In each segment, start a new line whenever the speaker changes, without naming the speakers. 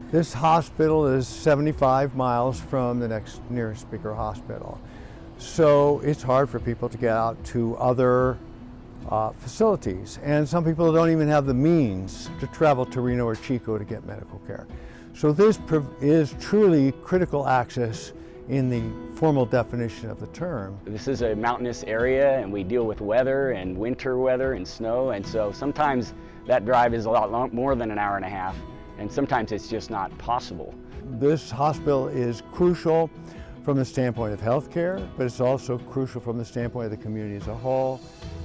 This hospital is 75 miles from the next nearest bigger hospital. So it's hard for people to get out to other facilities. And some people don't even have the means to travel to Reno or Chico to get medical care. So this is truly critical access in the formal definition of the term.
This is a mountainous area and we deal with weather and winter weather and snow, and so sometimes that drive is a lot more than an hour and a half, and sometimes it's just not possible.
This hospital is crucial from the standpoint of healthcare, but it's also crucial from the standpoint of the community as a whole,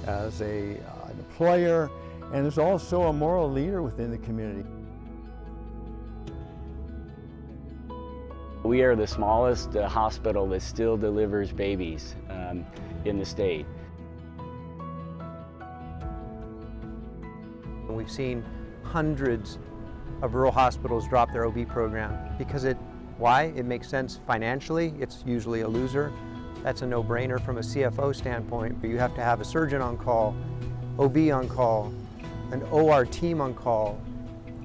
as an employer, and is also a moral leader within the community.
We are the smallest hospital that still delivers babies in the state.
We've seen hundreds of rural hospitals drop their OB program because why? It makes sense financially. It's usually a loser. That's a no-brainer from a CFO standpoint, but you have to have a surgeon on call, OB on call, an OR team on call,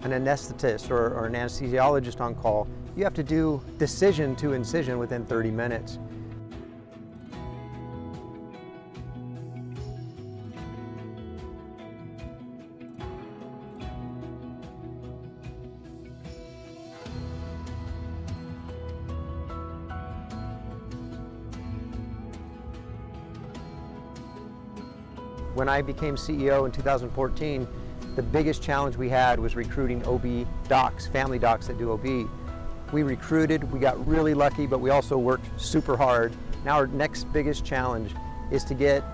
an anesthetist or an anesthesiologist on call. You have to do decision to incision within 30 minutes. When I became CEO in 2014, the biggest challenge we had was recruiting OB docs, family docs that do OB. We recruited, we got really lucky, but we also worked super hard. Now our next biggest challenge is to get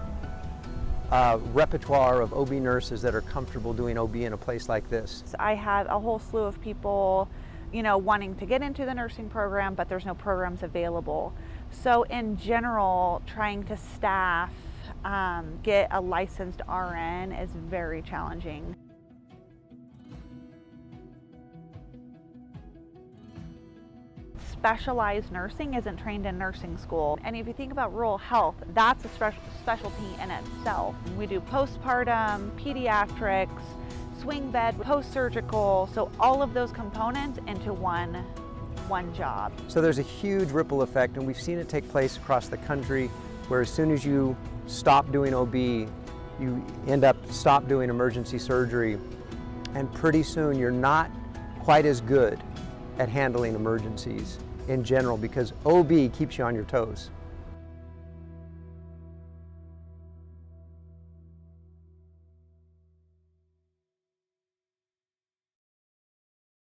a repertoire of OB nurses that are comfortable doing OB in a place like this.
I had a whole slew of people, wanting to get into the nursing program, but there's no programs available. So in general, trying to staff, get a licensed RN is very challenging. Specialized nursing isn't trained in nursing school. And if you think about rural health, that's a specialty in itself. We do postpartum, pediatrics, swing bed, post-surgical, so all of those components into one job.
So there's a huge ripple effect, and we've seen it take place across the country, where as soon as you stop doing OB, you end up stop doing emergency surgery, and pretty soon you're not quite as good at handling emergencies in general, because OB keeps you on your toes.